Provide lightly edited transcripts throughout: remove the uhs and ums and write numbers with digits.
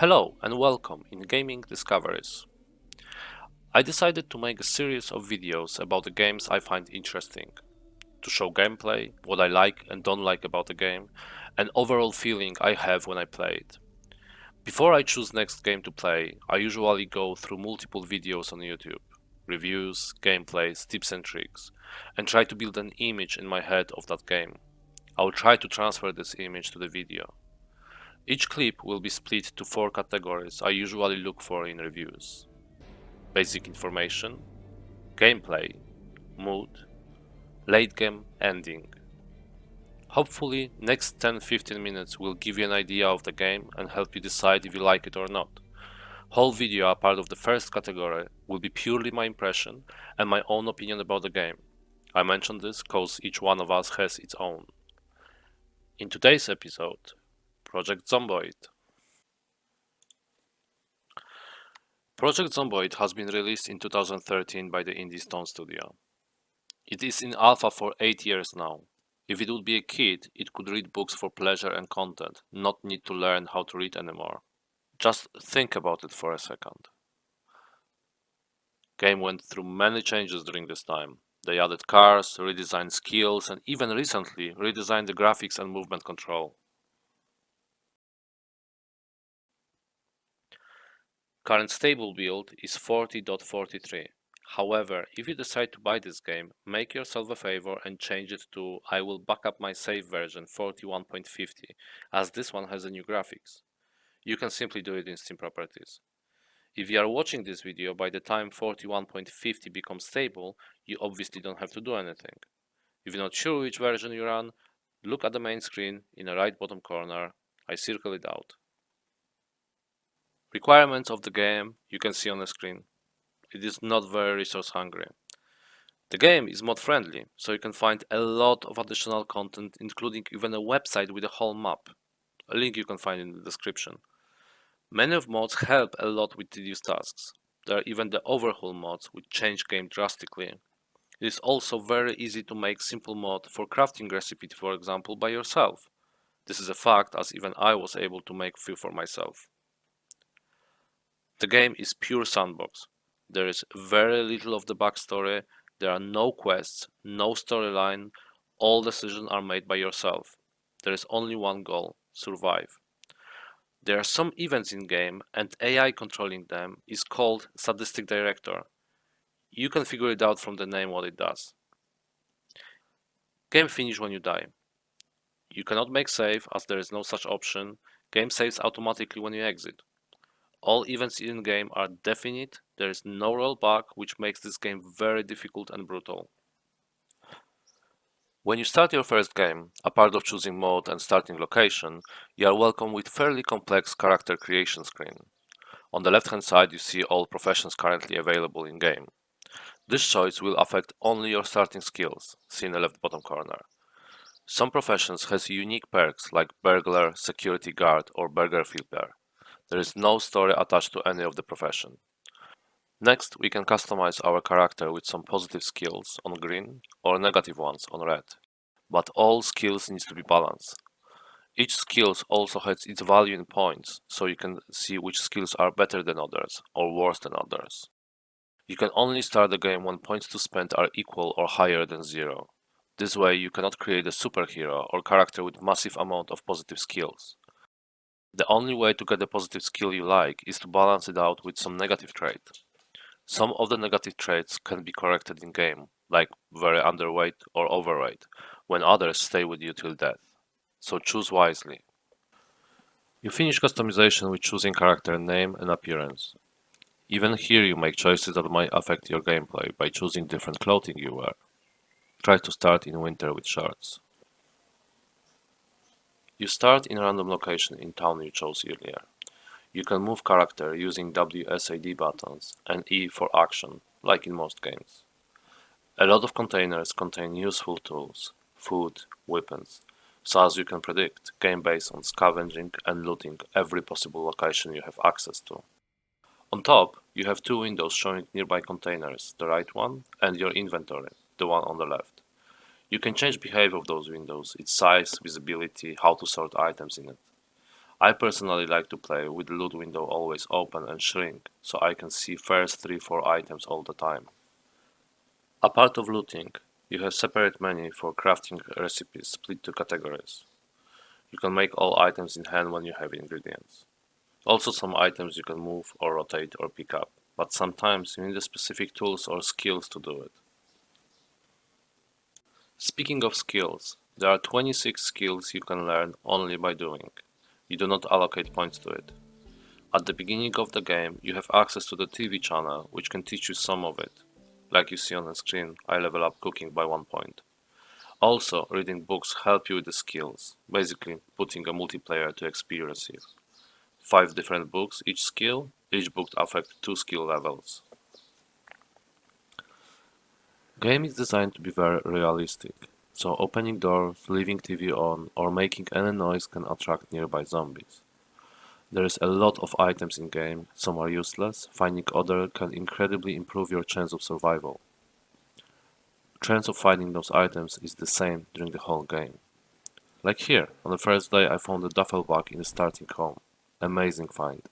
Hello and welcome in Gaming Discoveries. I decided to make a series of videos about the games I find interesting, to show gameplay, what I like and don't like about the game, and overall feeling I have when I play it. Before I choose next game to play, I usually go through multiple videos on YouTube, reviews, gameplays, tips and tricks, and try to build an image in my head of that game. I will try to transfer this image to the video. Each clip will be split to 4 categories I usually look for in reviews: basic information, gameplay, mood, late game ending. Hopefully, next 10-15 minutes will give you an idea of the game and help you decide if you like it or not. Whole video apart of the first category will be purely my impression and my own opinion about the game. I mention this cause each one of us has its own. In today's episode, Project Zomboid. Project Zomboid has been released in 2013 by the Indie Stone studio. It is in alpha for 8 years now. If it would be a kid, it could read books for pleasure and content, not need to learn how to read anymore. Just think about it for a second. Game went through many changes during this time. They added cars, redesigned skills, and even recently redesigned the graphics and movement control. Current stable build is 40.43. However, if you decide to buy this game, make yourself a favor and change it to I will back up my save version 41.50, as this one has the new graphics. You can simply do it in Steam Properties. If you are watching this video by the time 41.50 becomes stable, you obviously don't have to do anything. If you're not sure which version you run, look at the main screen in the right bottom corner. I circle it out. Requirements of the game you can see on the screen. It is not very resource hungry. The game is mod friendly, so you can find a lot of additional content, including even a website with a whole map. A link you can find in the description. Many of mods help a lot with tedious tasks. There are even the overhaul mods which change game drastically. It is also very easy to make simple mod for crafting recipe, for example, by yourself. This is a fact, as even I was able to make few for myself. The game is pure sandbox. There is very little of the backstory, there are no quests, no storyline, all decisions are made by yourself. There is only one goal: survive. There are some events in game and AI controlling them is called Sadistic Director. You can figure it out from the name what it does. Game finish when you die. You cannot make save as there is no such option. Game saves automatically when you exit. All events in game are definite, there is no rollback, which makes this game very difficult and brutal. When you start your first game, apart of choosing mode and starting location, you are welcome with fairly complex character creation screen. On the left hand side you see all professions currently available in game. This choice will affect only your starting skills, see in the left bottom corner. Some professions has unique perks like burglar, security guard or burger flipper. There is no story attached to any of the profession. Next, we can customize our character with some positive skills on green or negative ones on red. But all skills needs to be balanced. Each skill also has its value in points, so you can see which skills are better than others or worse than others. You can only start the game when points to spend are equal or higher than 0. This way you cannot create a superhero or character with massive amount of positive skills. The only way to get the positive skill you like is to balance it out with some negative trait. Some of the negative traits can be corrected in game, like very underweight or overweight, when others stay with you till death. So choose wisely. You finish customization with choosing character name and appearance. Even here you make choices that might affect your gameplay by choosing different clothing you wear. Try to start in winter with shorts. You start in a random location in town you chose earlier. You can move character using WSAD buttons and E for action, like in most games. A lot of containers contain useful tools, food, weapons, so as you can predict, game based on scavenging and looting every possible location you have access to. On top, you have two windows showing nearby containers, the right one and your inventory, the one on the left. You can change behavior of those windows, its size, visibility, how to sort items in it. I personally like to play with the loot window always open and shrink, so I can see first 3-4 items all the time. A part of looting, you have separate menu for crafting recipes split to categories. You can make all items in hand when you have ingredients. Also some items you can move or rotate or pick up, but sometimes you need the specific tools or skills to do it. Speaking of skills, there are 26 skills you can learn only by doing. You do not allocate points to it. At the beginning of the game, you have access to the TV channel, which can teach you some of it. Like you see on the screen, I level up cooking by 1 point. Also, reading books help you with the skills, basically putting a multiplayer to XP you receive. 5 different books, each book affects 2 skill levels. Game is designed to be very realistic, so opening doors, leaving TV on, or making any noise can attract nearby zombies. There is a lot of items in game, some are useless, finding other can incredibly improve your chance of survival. Chance of finding those items is the same during the whole game. Like here, on the first day I found a duffel bag in the starting home. Amazing find.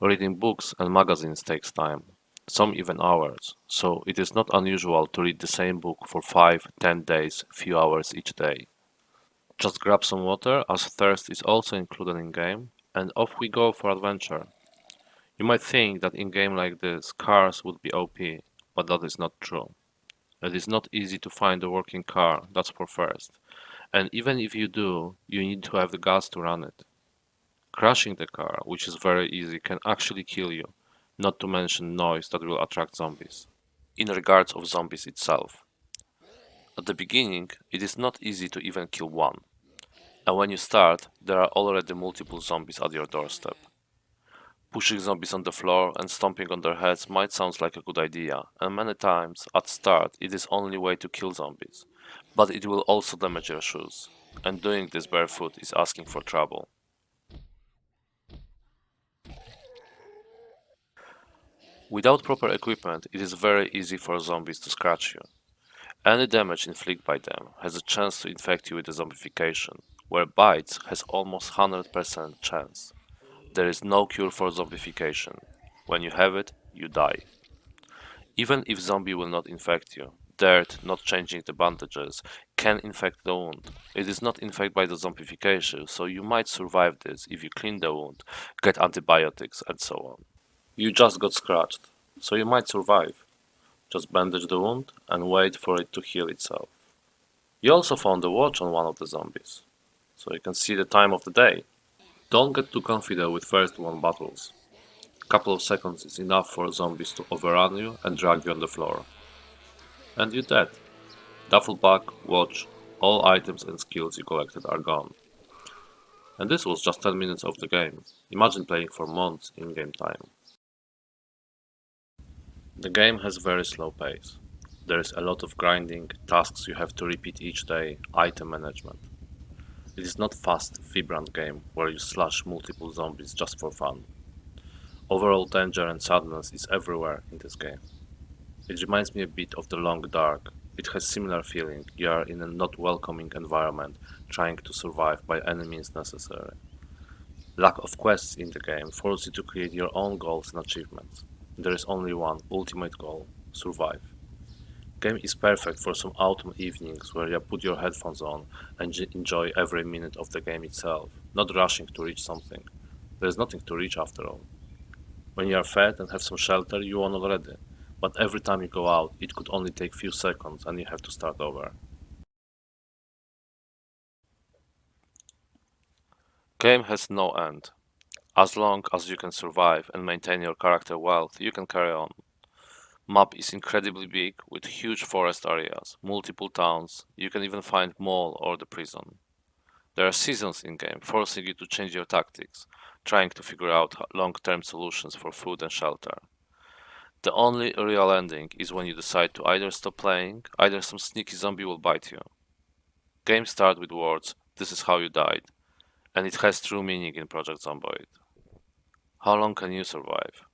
Reading books and magazines takes time, some even hours, so it is not unusual to read the same book for 5-10 days, few hours each day. Just grab some water, as thirst is also included in game, and off we go for adventure. You might think that in game like this, cars would be OP, but that is not true. It is not easy to find a working car, that's for first, and even if you do, you need to have the gas to run it. Crashing the car, which is very easy, can actually kill you, not to mention noise that will attract zombies. In regards of zombies itself, at the beginning, it is not easy to even kill one, and when you start, there are already multiple zombies at your doorstep. Pushing zombies on the floor and stomping on their heads might sound like a good idea, and many times, at start, it is only way to kill zombies, but it will also damage your shoes, and doing this barefoot is asking for trouble. Without proper equipment, it is very easy for zombies to scratch you. Any damage inflicted by them has a chance to infect you with the zombification, where bites has almost 100% chance. There is no cure for zombification. When you have it, you die. Even if zombie will not infect you, dirt, not changing the bandages, can infect the wound. It is not infected by the zombification, so you might survive this if you clean the wound, get antibiotics, and so on. You just got scratched, so you might survive. Just bandage the wound and wait for it to heal itself. You also found a watch on one of the zombies, so you can see the time of the day. Don't get too confident with first one battles. A couple of seconds is enough for zombies to overrun you and drag you on the floor. And you're dead. Duffel bag, watch, all items and skills you collected are gone. And this was just 10 minutes of the game. Imagine playing for months in game time. The game has very slow pace. There is a lot of grinding, tasks you have to repeat each day, item management. It is not fast, vibrant game where you slash multiple zombies just for fun. Overall danger and sadness is everywhere in this game. It reminds me a bit of The Long Dark. It has similar feeling, you are in a not welcoming environment, trying to survive by any means necessary. Lack of quests in the game forces you to create your own goals and achievements. There is only one ultimate goal: survive. Game is perfect for some autumn evenings where you put your headphones on and enjoy every minute of the game itself, not rushing to reach something. There is nothing to reach after all. When you are fed and have some shelter, you won already, but every time you go out, it could only take few seconds and you have to start over. Game has no end. As long as you can survive and maintain your character wealth, you can carry on. Map is incredibly big with huge forest areas, multiple towns, you can even find mall or the prison. There are seasons in game forcing you to change your tactics, trying to figure out long-term solutions for food and shelter. The only real ending is when you decide to either stop playing, either some sneaky zombie will bite you. Game start with words, "This is how you died," and it has true meaning in Project Zomboid. How long can you survive?